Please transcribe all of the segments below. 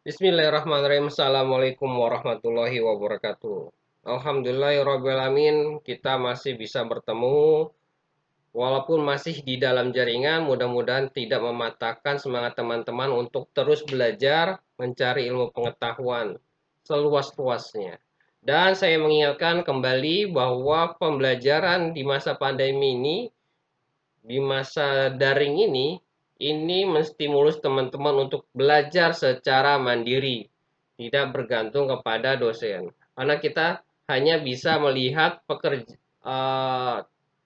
Bismillahirrahmanirrahim. Assalamualaikum warahmatullahi wabarakatuh. Alhamdulillahirrahmanirrahim. Kita masih bisa bertemu walaupun masih di dalam jaringan. Mudah-mudahan tidak mematahkan semangat teman-teman untuk terus belajar mencari ilmu pengetahuan seluas-luasnya. Dan saya mengingatkan kembali bahwa pembelajaran di masa pandemi ini, di masa daring ini menstimulus teman-teman untuk belajar secara mandiri, tidak bergantung kepada dosen. Karena kita hanya bisa melihat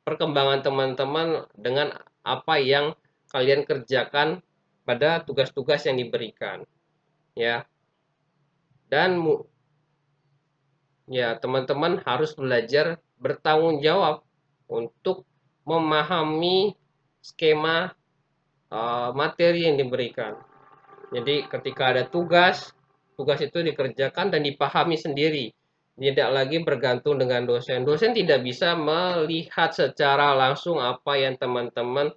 perkembangan teman-teman dengan apa yang kalian kerjakan pada tugas-tugas yang diberikan, ya. Dan ya, teman-teman harus belajar bertanggung jawab untuk memahami skema materi yang diberikan. Jadi ketika ada tugas, tugas itu dikerjakan dan dipahami sendiri. Tidak lagi bergantung dengan dosen. Dosen tidak bisa melihat secara langsung apa yang teman-teman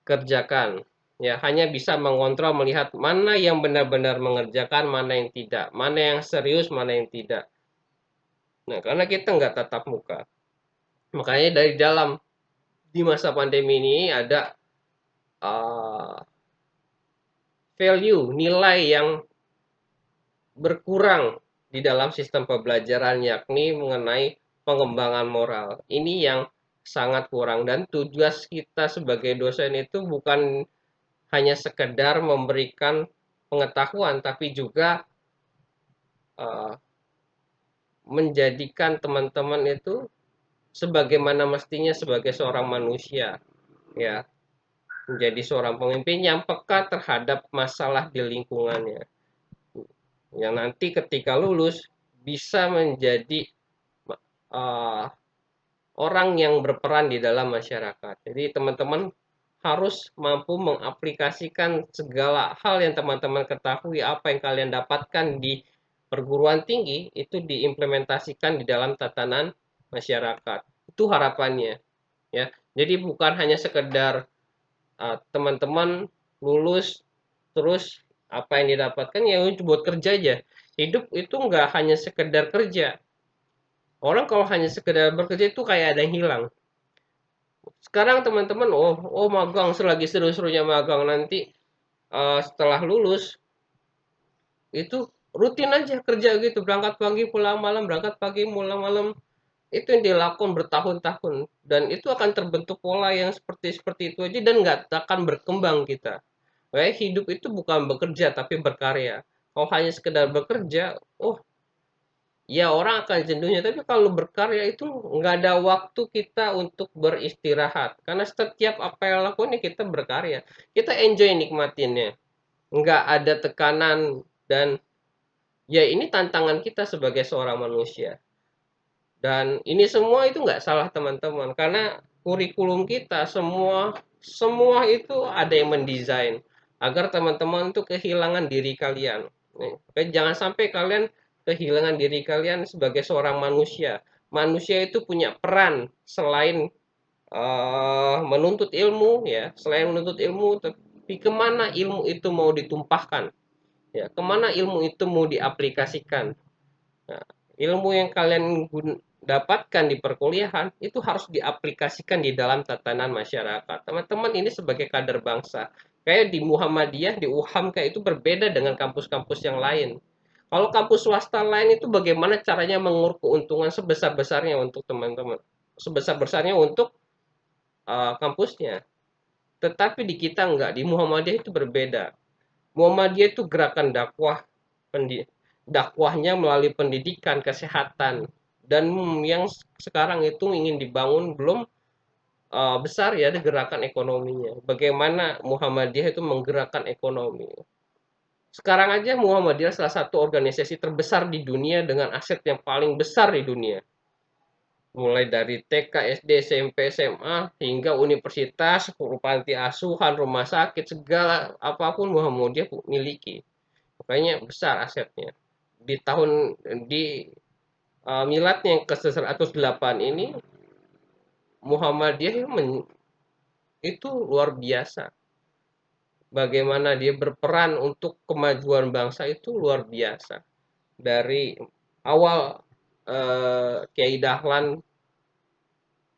kerjakan. Ya, hanya bisa mengontrol melihat mana yang benar-benar mengerjakan, mana yang tidak, mana yang serius, mana yang tidak. Nah, karena kita nggak tatap muka. Makanya dari dalam di masa pandemi ini ada uh, value, nilai yang berkurang di dalam sistem pembelajaran, yakni mengenai pengembangan moral. Ini yang sangat kurang, dan tugas kita sebagai dosen itu bukan hanya sekedar memberikan pengetahuan, tapi juga uh, menjadikan teman-teman itu sebagaimana mestinya sebagai seorang manusia, ya, menjadi seorang pemimpin yang peka terhadap masalah di lingkungannya, yang nanti ketika lulus bisa menjadi uh, orang yang berperan di dalam masyarakat. Jadi teman-teman harus mampu mengaplikasikan segala hal yang teman-teman ketahui, apa yang kalian dapatkan di perguruan tinggi itu diimplementasikan di dalam tatanan masyarakat. Itu harapannya, ya. Jadi bukan hanya sekedar teman-teman lulus terus apa yang didapatkan ya buat kerja aja. Hidup itu nggak hanya sekedar kerja. Orang kalau hanya sekedar bekerja itu kayak ada yang hilang. Sekarang teman-teman, magang, selagi seru-serunya magang, nanti setelah lulus itu rutin aja kerja gitu, berangkat pagi pulang malam, berangkat pagi pulang malam. Itu yang dilakukan bertahun-tahun, dan itu akan terbentuk pola yang seperti seperti itu aja, dan nggak akan berkembang kita. Kayak hidup itu bukan bekerja tapi berkarya. Kalau hanya sekedar bekerja, ya orang akan jenuhnya. Tapi kalau berkarya itu nggak ada waktu kita untuk beristirahat. Karena setiap apa yang lakukan ya kita berkarya. Kita enjoy nikmatinnya. Nggak ada tekanan, dan ya ini tantangan kita sebagai seorang manusia. Dan ini semua itu nggak salah teman-teman. Karena kurikulum kita semua semua itu ada yang mendesain agar teman-teman itu kehilangan diri kalian. Nih, jangan sampai kalian kehilangan diri kalian sebagai seorang manusia. Manusia itu punya peran selain menuntut ilmu, ya, selain menuntut ilmu, tapi kemana ilmu itu mau ditumpahkan, ya, kemana ilmu itu mau diaplikasikan. Nah, ilmu yang kalian dapatkan di perkuliahan itu harus diaplikasikan di dalam tatanan masyarakat. Teman-teman ini sebagai kader bangsa. Kayak di Muhammadiyah, di UHAM kayak itu berbeda dengan kampus-kampus yang lain. Kalau kampus swasta lain itu bagaimana caranya mengukur keuntungan sebesar-besarnya untuk teman-teman. Sebesar-besarnya untuk kampusnya. Tetapi di kita enggak, di Muhammadiyah itu berbeda. Muhammadiyah itu gerakan dakwah, dakwahnya melalui pendidikan, kesehatan, dan yang sekarang itu ingin dibangun belum besar, ya, ada gerakan ekonominya. Bagaimana Muhammadiyah itu menggerakkan ekonomi. Sekarang aja Muhammadiyah salah satu organisasi terbesar di dunia dengan aset yang paling besar di dunia. Mulai dari TK, SD, SMP, SMA, hingga universitas, panti asuhan, rumah sakit, segala apapun Muhammadiyah miliki. Makanya besar asetnya. Di tahun di miladnya yang ke-108 ini, Muhammadiyah itu luar biasa. bagaimana dia berperan untuk kemajuan bangsa itu luar biasa. Dari awal Kiai Dahlan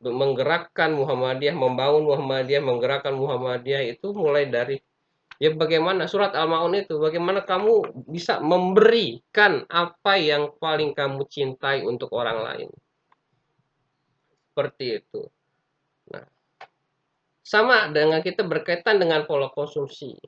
menggerakkan Muhammadiyah, membangun Muhammadiyah, menggerakkan Muhammadiyah itu mulai dari ya bagaimana surat Al-Maun itu, bagaimana kamu bisa memberikan apa yang paling kamu cintai untuk orang lain. Seperti itu. Nah, sama dengan kita berkaitan dengan pola konsumsi.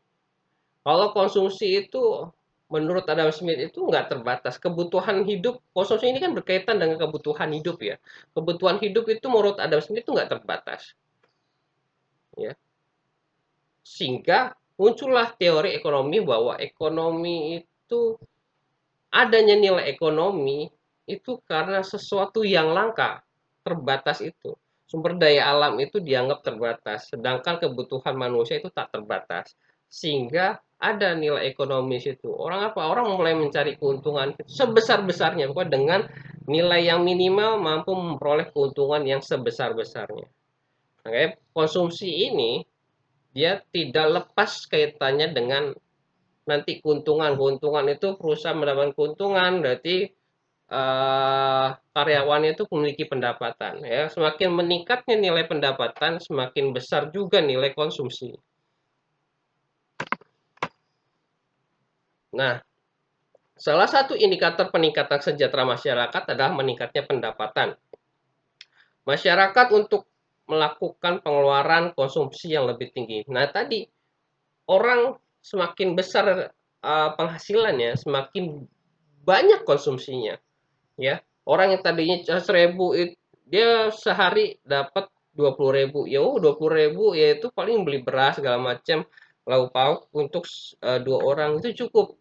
Kalau konsumsi itu menurut Adam Smith itu nggak terbatas. Kebutuhan hidup, konsumsi ini kan berkaitan dengan kebutuhan hidup ya. Kebutuhan hidup itu menurut Adam Smith itu nggak terbatas. Ya. Sehingga muncullah teori ekonomi bahwa ekonomi itu adanya nilai ekonomi itu karena sesuatu yang langka, terbatas itu. Sumber daya alam itu dianggap terbatas, sedangkan kebutuhan manusia itu tak terbatas. Sehingga ada nilai ekonomis itu. Orang apa? Orang mulai mencari keuntungan sebesar-besarnya, pokoknya dengan nilai yang minimal mampu memperoleh keuntungan yang sebesar-besarnya. Makanya konsumsi ini dia tidak lepas kaitannya dengan nanti keuntungan itu perusahaan mendapatkan keuntungan berarti karyawannya itu memiliki pendapatan ya, semakin meningkatnya nilai pendapatan semakin besar juga nilai konsumsi. Nah, salah satu indikator peningkatan sejahtera masyarakat adalah meningkatnya pendapatan masyarakat untuk melakukan pengeluaran konsumsi yang lebih tinggi. Nah, tadi orang semakin besar penghasilannya, semakin banyak konsumsinya, ya. Orang yang tadinya 100.000 dia sehari dapat 20.000. Ya, 20.000 ya itu paling beli beras segala macam, lauk pauk untuk dua orang itu cukup,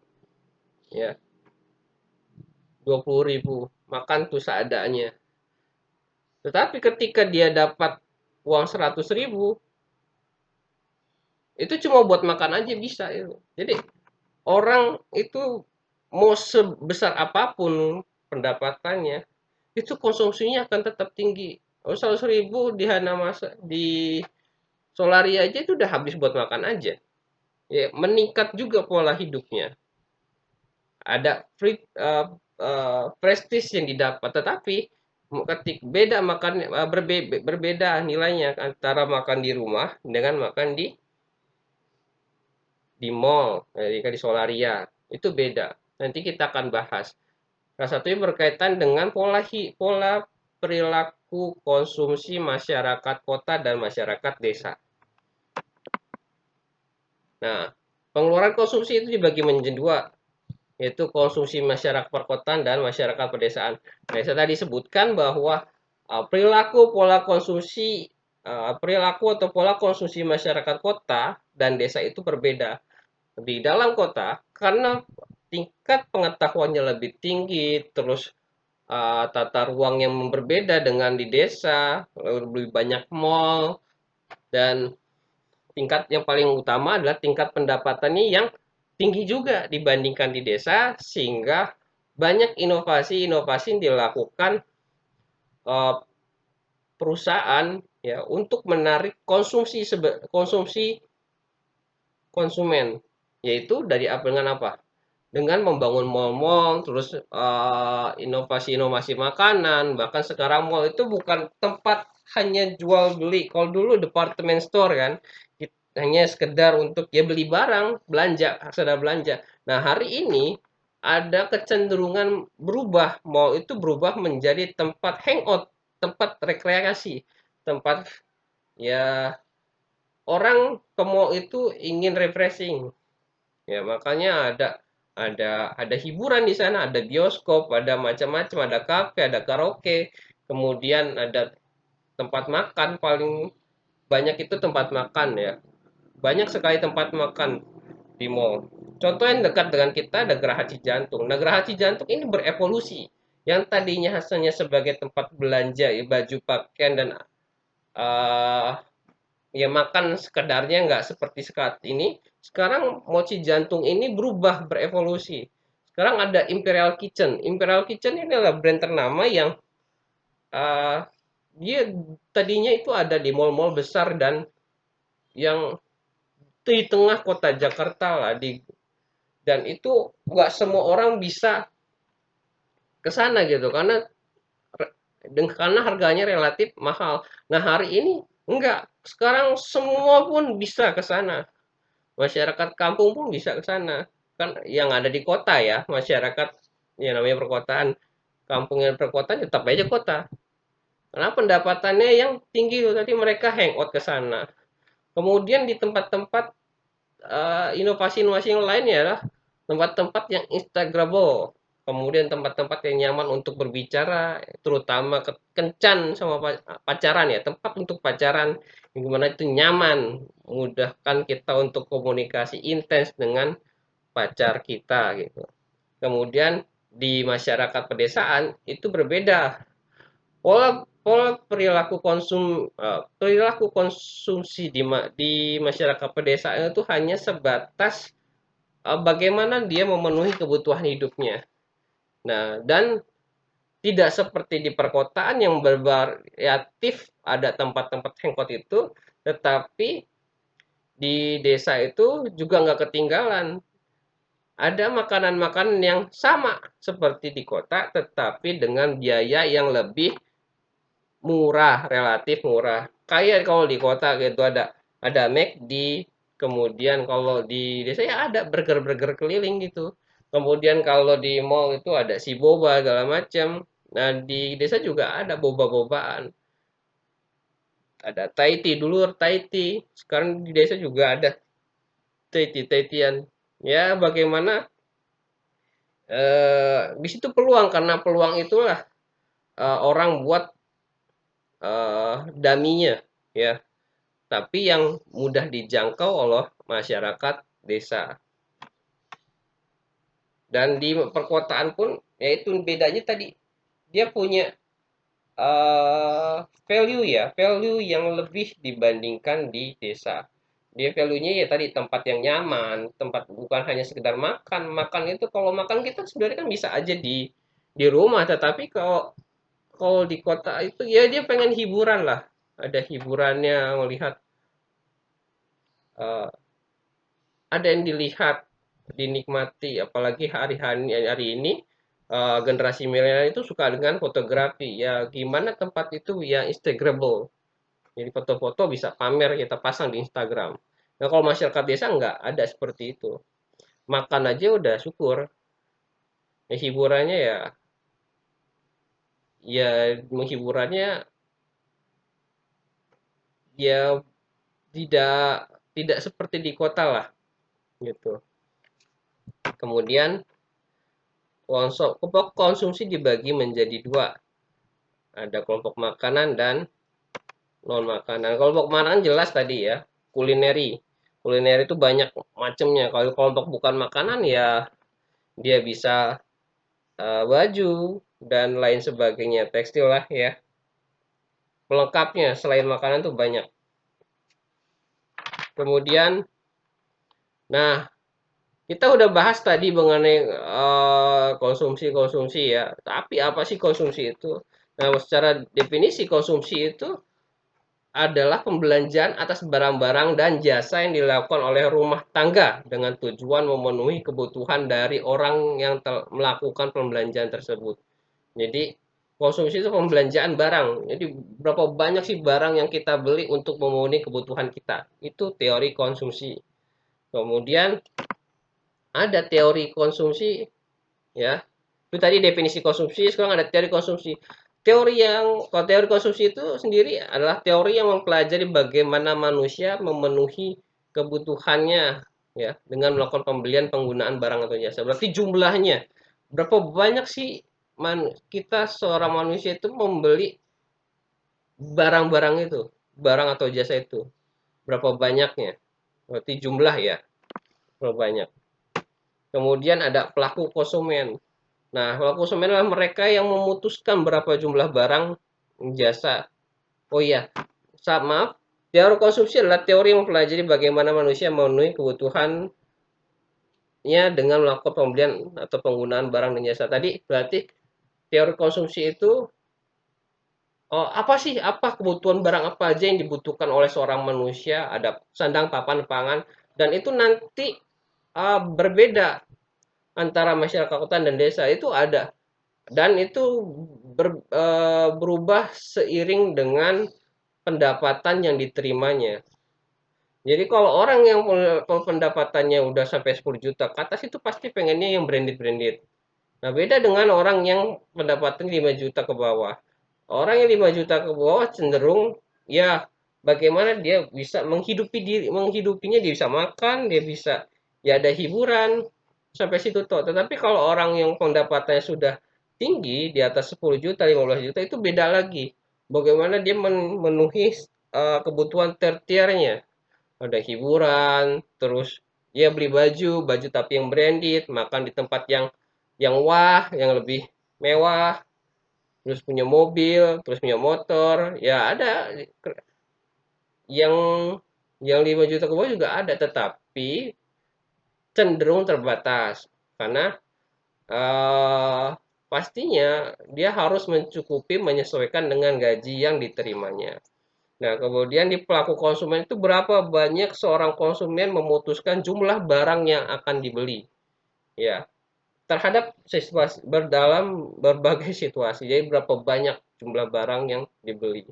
ya. 20.000 makan tuh seadanya. Tetapi ketika dia dapat uang 100.000 itu cuma buat makan aja bisa itu. Jadi orang itu mau sebesar apapun pendapatannya, itu konsumsinya akan tetap tinggi. Oh, 100.000 di Hanamasa, di Solaria aja itu udah habis buat makan aja. Ya, meningkat juga pola hidupnya. Ada free prestis yang didapat, tetapi ketik beda makan berbeda nilainya antara makan di rumah dengan makan di mall, di Solaria. Itu beda. Nanti kita akan bahas. Salah satunya berkaitan dengan pola perilaku konsumsi masyarakat kota dan masyarakat desa. Nah, pengeluaran konsumsi itu dibagi menjadi dua, yaitu konsumsi masyarakat perkotaan dan masyarakat pedesaan. Nah, saya tadi sebutkan bahwa perilaku atau pola konsumsi masyarakat kota dan desa itu berbeda. Di dalam kota, karena tingkat pengetahuannya lebih tinggi, terus tata ruang yang berbeda dengan di desa, lebih banyak mall, dan tingkat yang paling utama adalah tingkat pendapatannya yang tinggi juga dibandingkan di desa, sehingga banyak inovasi-inovasi yang dilakukan uh, perusahaan ya untuk menarik konsumsi konsumen, yaitu dari apa dengan apa? Dengan membangun mall-mall, terus inovasi-inovasi makanan, bahkan sekarang mall itu bukan tempat hanya jual beli. Kalau dulu department store kan, hanya sekedar untuk ya beli barang, belanja, sekedar belanja. Nah, hari ini ada kecenderungan berubah, mall itu berubah menjadi tempat hangout, tempat rekreasi, tempat ya orang ke mall itu ingin refreshing. Ya, makanya ada hiburan di sana, ada bioskop, ada macam-macam, ada kafe, ada karaoke, kemudian ada tempat makan, paling banyak itu tempat makan ya. Banyak sekali tempat makan di mall. Contoh yang dekat dengan kita ada Geraha Cijantung. Nah, Geraha Cijantung ini berevolusi. Yang tadinya hasilnya sebagai tempat belanja ya, baju pakaian dan uh, ya makan sekedarnya nggak seperti saat ini. Sekarang Mochi Jantung ini berubah berevolusi. Sekarang ada Imperial Kitchen. Imperial Kitchen ini adalah brand ternama yang uh, dia tadinya itu ada di mall-mall besar dan yang di tengah kota Jakarta lah, dan itu nggak semua orang bisa ke sana gitu, karena harganya relatif mahal. Nah, hari ini enggak, sekarang semua pun bisa ke sana. Masyarakat kampung pun bisa ke sana. Kan yang ada di kota ya, masyarakat yang namanya perkotaan, kampung yang perkotaan tetap aja kota. Karena pendapatannya yang tinggi itu tadi mereka hangout ke sana. Kemudian di tempat-tempat inovasi-inovasi yang lain ya lah, tempat-tempat yang instagramable, kemudian tempat-tempat yang nyaman untuk berbicara, terutama kencan sama pacaran ya, tempat untuk pacaran yang gimana itu nyaman, memudahkan kita untuk komunikasi intens dengan pacar kita gitu. Kemudian di masyarakat pedesaan itu berbeda. Pola pola perilaku konsumsi di masyarakat pedesaan itu hanya sebatas bagaimana dia memenuhi kebutuhan hidupnya. Nah, dan tidak seperti di perkotaan yang bervariatif, ada tempat-tempat hangout itu, tetapi di desa itu juga nggak ketinggalan. Ada makanan-makanan yang sama seperti di kota, tetapi dengan biaya yang lebih murah, relatif murah. Kayak kalau di kota gitu ada McD, kemudian kalau di desa ya ada burger-burger keliling gitu. Kemudian kalau di mall itu ada si boba segala macam. Nah, di desa juga ada boba-bobaan. Ada Thai tea dulu, Thai tea. Sekarang di desa juga ada Thai tea, Thai tean. Ya, bagaimana di situ peluang, karena peluang itulah orang buat daminya ya, tapi yang mudah dijangkau oleh masyarakat desa. Dan di perkotaan pun, yaitu bedanya tadi, dia punya value ya, value yang lebih dibandingkan di desa. Dia value-nya ya tadi tempat yang nyaman, tempat bukan hanya sekedar makan. Makan itu kalau makan kita sebenarnya kan bisa aja di rumah, tetapi kalau kalau di kota itu ya dia pengen hiburan lah. Ada hiburannya, melihat eh, ada yang dilihat, dinikmati, apalagi hari ini generasi milenial itu suka dengan fotografi. Ya, gimana tempat itu yang instagramable. Jadi foto-foto bisa pamer kita pasang di Instagram. Nah, kalau masyarakat desa nggak ada seperti itu. Makan aja udah syukur. Ya, hiburannya ya menghiburannya ya tidak tidak seperti di kota lah gitu. Kemudian kelompok konsumsi dibagi menjadi dua. Ada kelompok makanan dan non makanan. Kelompok makanan jelas tadi ya, kulineri. Kuliner itu banyak macamnya. Kalau kelompok bukan makanan ya dia bisa baju dan lain sebagainya, tekstil lah ya. Pelengkapnya selain makanan tuh banyak. Kemudian, nah kita udah bahas tadi mengenai konsumsi-konsumsi ya. Tapi apa sih konsumsi itu? Nah, secara definisi konsumsi itu adalah pembelanjaan atas barang-barang dan jasa yang dilakukan oleh rumah tangga dengan tujuan memenuhi kebutuhan dari orang yang melakukan pembelanjaan tersebut. Jadi, konsumsi itu pembelanjaan barang. Jadi, berapa banyak sih barang yang kita beli untuk memenuhi kebutuhan kita? Itu teori konsumsi. Kemudian ada teori konsumsi ya. Itu tadi definisi konsumsi, sekarang ada teori konsumsi. Kalau teori konsumsi itu sendiri adalah teori yang mempelajari bagaimana manusia memenuhi kebutuhannya ya dengan melakukan pembelian penggunaan barang atau jasa. Berarti jumlahnya berapa banyak sih kita seorang manusia itu membeli barang-barang itu, barang atau jasa itu. Berapa banyaknya? Berarti jumlah ya, berapa banyak. Kemudian ada pelaku konsumen. Nah, pelaku konsumen adalah mereka yang memutuskan berapa jumlah barang jasa. Oh iya, maaf. Teori konsumsi adalah teori yang mempelajari bagaimana manusia memenuhi kebutuhannya dengan melakukan pembelian atau penggunaan barang dan jasa. Tadi berarti teori konsumsi itu oh, apa sih? Apa kebutuhan barang apa aja yang dibutuhkan oleh seorang manusia? Ada sandang, papan, pangan. Dan itu nanti berbeda antara masyarakat kota dan desa itu ada, dan itu berubah seiring dengan pendapatan yang diterimanya. Jadi kalau orang yang kalau pendapatannya udah sampai 10 juta ke atas itu pasti pengennya yang branded-branded. Nah, beda dengan orang yang pendapatan 5 juta ke bawah. Orang yang 5 juta ke bawah cenderung ya bagaimana dia bisa menghidupi diri, menghidupinya, dia bisa makan, dia bisa ya ada hiburan sampai situ toh. Tetapi kalau orang yang pendapatannya sudah tinggi di atas 10 juta, 15 juta itu beda lagi. Bagaimana dia memenuhi kebutuhan tertiarnya. Ada hiburan, terus ya beli baju tapi yang branded, makan di tempat yang wah, yang lebih mewah, terus punya mobil, terus punya motor, ya ada yang 5 juta ke bawah juga ada, tetapi cenderung terbatas karena eh, pastinya dia harus mencukupi menyesuaikan dengan gaji yang diterimanya. Nah, kemudian di pelaku konsumen itu berapa banyak seorang konsumen memutuskan jumlah barang yang akan dibeli, ya, terhadap situasi berdalam berbagai situasi. Jadi berapa banyak jumlah barang yang dibeli.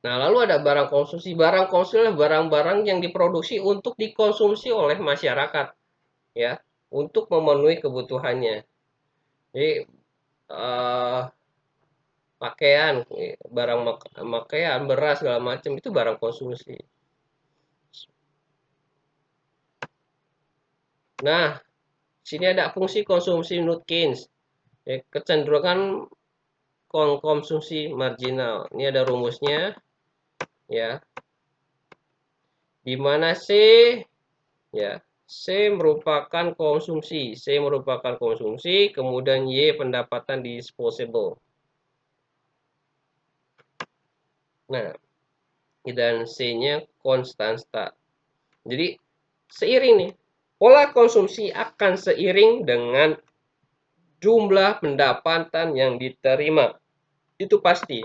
Nah, lalu ada barang konsumsi. Barang konsumsi adalah barang-barang yang diproduksi untuk dikonsumsi oleh masyarakat, ya, untuk memenuhi kebutuhannya. Jadi eh, pakaian, barang pakaian, beras segala macam itu barang konsumsi. Nah, sini ada fungsi konsumsi Nutkins, ya, kecenderungan konsumsi marginal. Ini ada rumusnya, ya, di mana C, ya, C merupakan konsumsi, kemudian Y pendapatan disposable. Nah, dan C-nya konstanta. Jadi seiring nih, pola konsumsi akan seiring dengan jumlah pendapatan yang diterima. Itu pasti.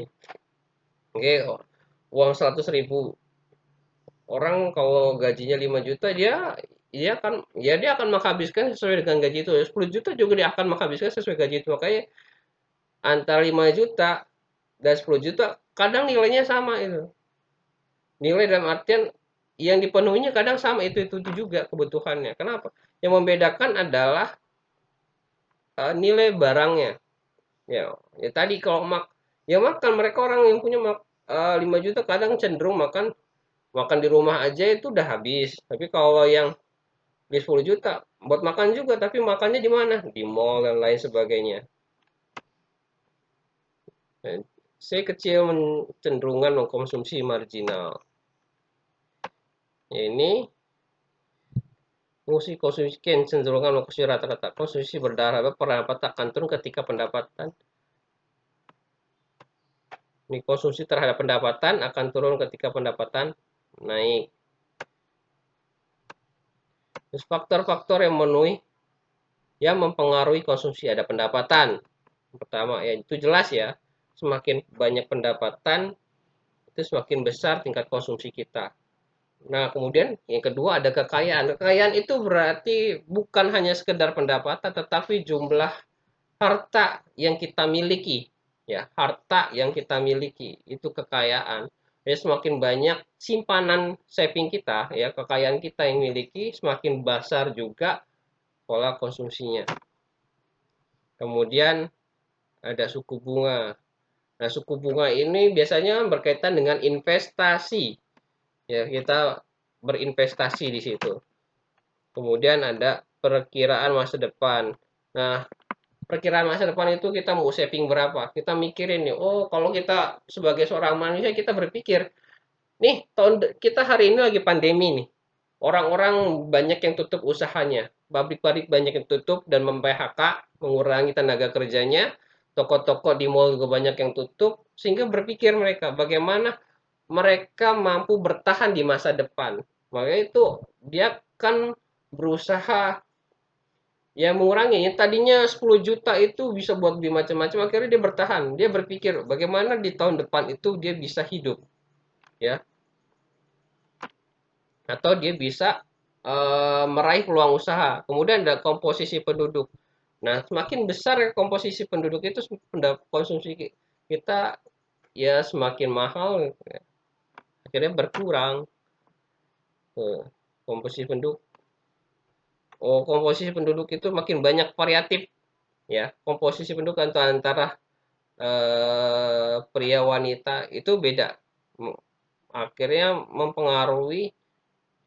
Oke, uang 100.000, orang kalau gajinya 5 juta, dia akan menghabiskan sesuai dengan gaji itu. 10 juta juga dia akan menghabiskan sesuai gaji itu. Makanya antara 5 juta dan 10 juta kadang nilainya sama itu. Nilai dalam artian yang dipenuhinya kadang sama, itu juga kebutuhannya. Kenapa? Yang membedakan adalah nilai barangnya. Ya, ya tadi kalau ya makan, mereka orang yang punya 5 juta kadang cenderung makan makan di rumah aja itu udah habis. Tapi kalau yang di 10 juta buat makan juga, tapi makannya di mana? Di mall dan lain sebagainya. Dan saya kecil cenderungan mengkonsumsi marginal. Ya, ini fungsi konsumsi cenderungan mengkonsumsi rata-rata konsumsi berdarah, pendapatan akan turun ketika pendapatan. Ini konsumsi terhadap pendapatan akan turun ketika pendapatan naik. Terus faktor-faktor yang memenuhi yang mempengaruhi konsumsi, ada pendapatan. Pertama ya itu jelas ya, semakin banyak pendapatan itu semakin besar tingkat konsumsi kita. Nah, kemudian yang kedua ada kekayaan. Kekayaan itu berarti bukan hanya sekedar pendapatan, tetapi jumlah harta yang kita miliki. Ya, harta yang kita miliki itu kekayaan. Ya, semakin banyak simpanan saving kita, ya, kekayaan kita yang miliki, semakin besar juga pola konsumsinya. Kemudian ada suku bunga. Nah, suku bunga ini biasanya berkaitan dengan investasi. Ya, kita berinvestasi di situ. Kemudian ada perkiraan masa depan. Nah, perkiraan masa depan itu kita mau saving berapa? Kita mikirin nih, oh kalau kita sebagai seorang manusia kita berpikir, nih kita hari ini lagi pandemi nih. Orang-orang banyak yang tutup usahanya. Pabrik-pabrik banyak yang tutup dan mem-PHK, mengurangi tenaga kerjanya. Toko-toko di mall juga banyak yang tutup, sehingga berpikir mereka bagaimana mereka mampu bertahan di masa depan. Makanya itu dia kan berusaha ya mengurangi. Yang tadinya 10 juta itu bisa buat beli macam-macam, akhirnya dia bertahan. Dia berpikir bagaimana di tahun depan itu dia bisa hidup, ya. atau dia bisa meraih peluang usaha. Kemudian ada komposisi penduduk. Nah, semakin besar komposisi penduduk itu, konsumsi kita ya semakin mahal, akhirnya berkurang. Komposisi penduduk, komposisi penduduk itu makin banyak variatif ya. Komposisi penduduk antara pria wanita itu beda. Akhirnya mempengaruhi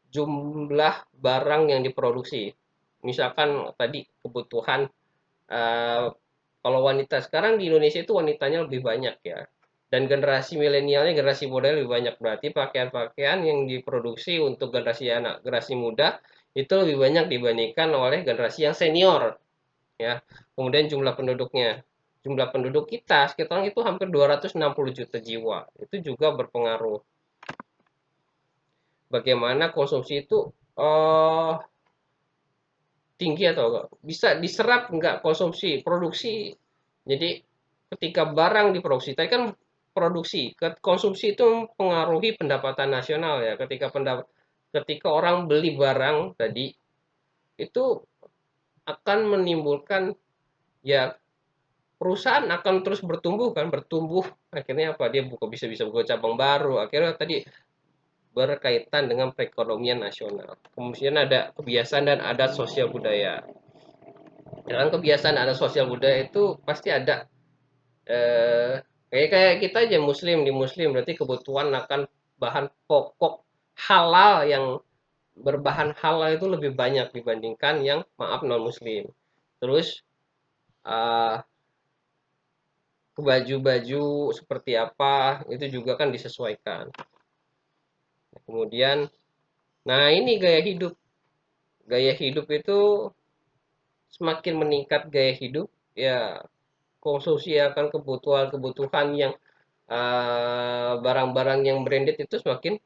jumlah barang yang diproduksi. Misalkan tadi kebutuhan, eh, kalau wanita sekarang di Indonesia itu wanitanya lebih banyak ya. Dan generasi milenialnya, generasi muda lebih banyak. Berarti pakaian-pakaian yang diproduksi untuk generasi anak, generasi muda itu lebih banyak dibandingkan oleh generasi yang senior ya. Kemudian jumlah penduduknya. Jumlah penduduk kita sekarang itu hampir 260 juta jiwa. Itu juga berpengaruh. Bagaimana konsumsi itu eh tinggi atau enggak? Bisa diserap enggak konsumsi, produksi. Jadi ketika barang diproduksi, tadi kan produksi, konsumsi itu mempengaruhi pendapatan nasional ya. Ketika orang beli barang tadi itu akan menimbulkan ya, perusahaan akan terus bertumbuh kan, bertumbuh. Akhirnya apa? Dia bisa bisa buka cabang baru. Akhirnya tadi berkaitan dengan perekonomian nasional. Kemudian ada kebiasaan dan adat sosial budaya. Dalam kebiasaan adat sosial budaya itu pasti ada, kayak kayak kita aja muslim, di muslim berarti kebutuhan akan bahan pokok halal yang berbahan halal itu lebih banyak dibandingkan yang maaf non muslim. Terus uh, baju-baju seperti apa itu juga kan disesuaikan. Kemudian, nah ini gaya hidup. Gaya hidup itu semakin meningkat gaya hidup, ya konsumsi akan kebutuhan-kebutuhan yang barang-barang yang branded itu semakin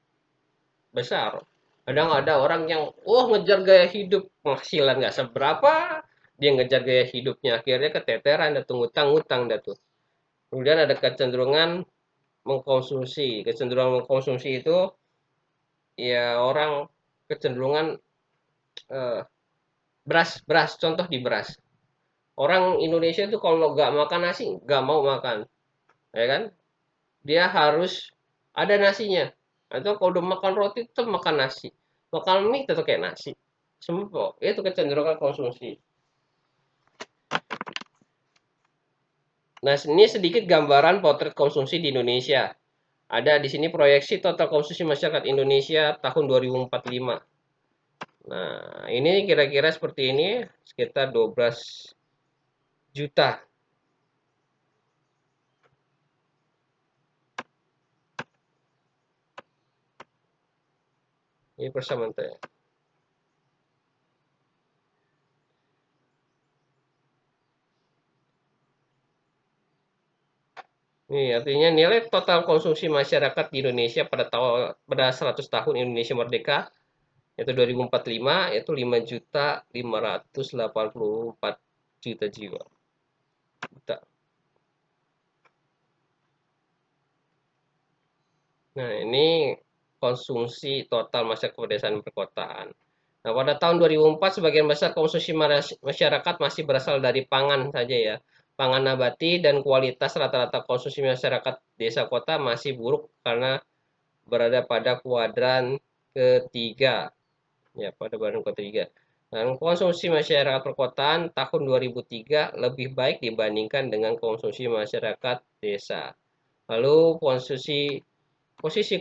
besar. Kadang ada orang yang, ngejar gaya hidup, penghasilan nggak seberapa, dia ngejar gaya hidupnya, akhirnya keteteran, dan utang-utang dah tuh. Kemudian ada kecenderungan mengkonsumsi. Kecenderungan mengkonsumsi itu, ya orang kecenderungan eh, beras, beras, contoh di beras. Orang Indonesia itu kalau nggak makan nasi, nggak mau makan, ya kan? Dia harus ada nasinya. Atau kalau udah makan roti tetap makan nasi. Makan mie tetap kayak nasi. Semua itu kecenderungan konsumsi. Nah, ini sedikit gambaran potret konsumsi di Indonesia. Ada di sini proyeksi total konsumsi masyarakat Indonesia tahun 2045. Nah, ini kira-kira seperti ini, sekitar 12 juta. Ini persamaan. Ini artinya nilai total konsumsi masyarakat di Indonesia pada 100 tahun Indonesia merdeka yaitu 2045 yaitu 5.584 juta jiwa. Nah, ini konsumsi total masyarakat pedesaan dan perkotaan. Nah, pada tahun 2004 sebagian besar konsumsi masyarakat masih berasal dari pangan saja ya. Pangan nabati dan kualitas rata-rata konsumsi masyarakat desa kota masih buruk karena berada pada kuadran ketiga. Ya, pada kuadran ketiga. Dan konsumsi masyarakat perkotaan tahun 2003 lebih baik dibandingkan dengan konsumsi masyarakat desa. Lalu posisi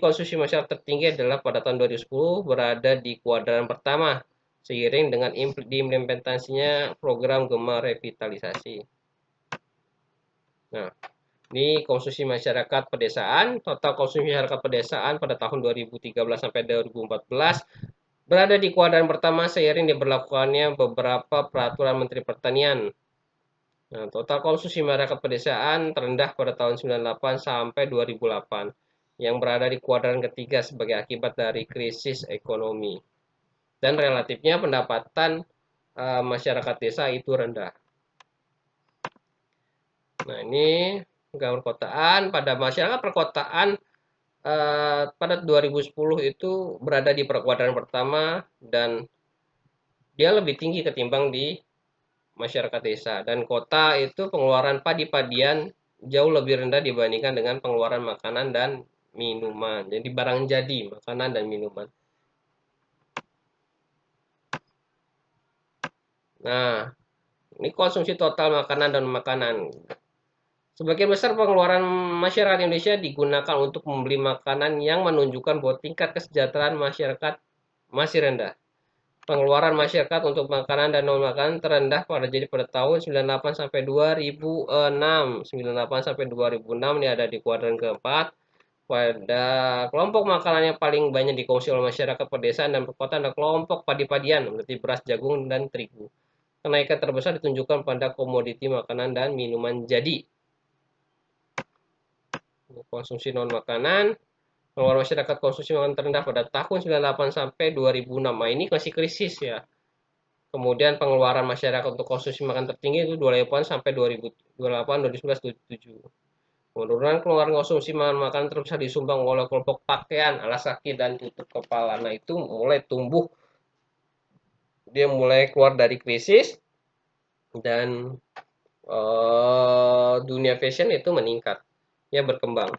konsumsi masyarakat tertinggi adalah pada tahun 2010 berada di kuadran pertama seiring dengan diimplementasinya program Gema Revitalisasi. Nah, ini konsumsi masyarakat pedesaan, total konsumsi masyarakat pedesaan pada tahun 2013 sampai 2014 berada di kuadran pertama seiring diberlakukannya beberapa peraturan Menteri Pertanian. Nah, total konsumsi masyarakat pedesaan terendah pada tahun 98 sampai 2008 yang berada di kuadran ketiga sebagai akibat dari krisis ekonomi. Dan relatifnya pendapatan masyarakat desa itu rendah. Nah, ini gambar perkotaan. Pada masyarakat perkotaan pada 2010 itu berada di kuadran pertama dan dia lebih tinggi ketimbang di masyarakat desa. Dan kota itu pengeluaran padi-padian jauh lebih rendah dibandingkan dengan pengeluaran makanan dan minuman. Jadi barang jadi, makanan dan minuman. Nah, ini konsumsi total makanan dan makanan. Sebagian besar pengeluaran masyarakat Indonesia digunakan untuk membeli makanan yang menunjukkan bahwa tingkat kesejahteraan masyarakat masih rendah. Pengeluaran masyarakat untuk makanan dan non makanan terendah pada tahun 98 sampai 2006. 98 sampai 2006 ini ada di kuadran keempat. Pada kelompok makanan yang paling banyak dikonsumsi oleh masyarakat pedesaan dan perkotaan adalah kelompok padi-padian, berarti beras, jagung, dan terigu. Kenaikan terbesar ditunjukkan pada komoditi makanan dan minuman jadi. Konsumsi non makanan, pengeluaran masyarakat konsumsi makanan terendah pada tahun 98 sampai 2006. Nah, ini masih krisis ya. Kemudian pengeluaran masyarakat untuk konsumsi makan tertinggi itu 28 sampai 2028, 2011, 2007. Penurunan pengeluaran konsumsi makanan terbesar disumbang oleh kelompok pakaian, alas kaki, dan tutup kepala. Nah, itu mulai tumbuh, dia mulai keluar dari krisis dan dunia fashion itu meningkat, ya berkembang.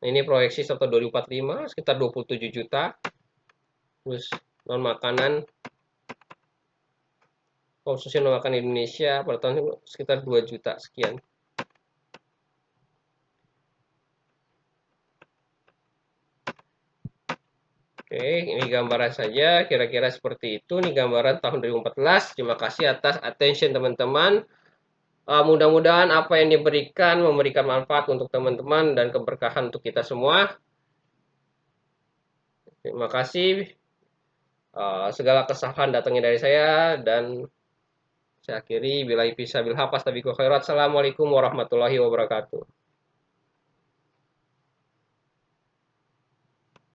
Nah, ini proyeksi sampai 2045 sekitar 27 juta. Terus non makanan, konsumsi non makanan Indonesia pada tahun sekitar 2 juta sekian. Oke, ini gambaran saja, kira-kira seperti itu. Ini gambaran tahun 2014. Terima kasih atas attention teman-teman. Mudah-mudahan apa yang diberikan memberikan manfaat untuk teman-teman dan keberkahan untuk kita semua. Terima kasih. Segala kesalahan datangnya dari saya dan saya akhiri. Billahi fissabil hafaz tabiqul khairat. Assalamualaikum warahmatullahi wabarakatuh.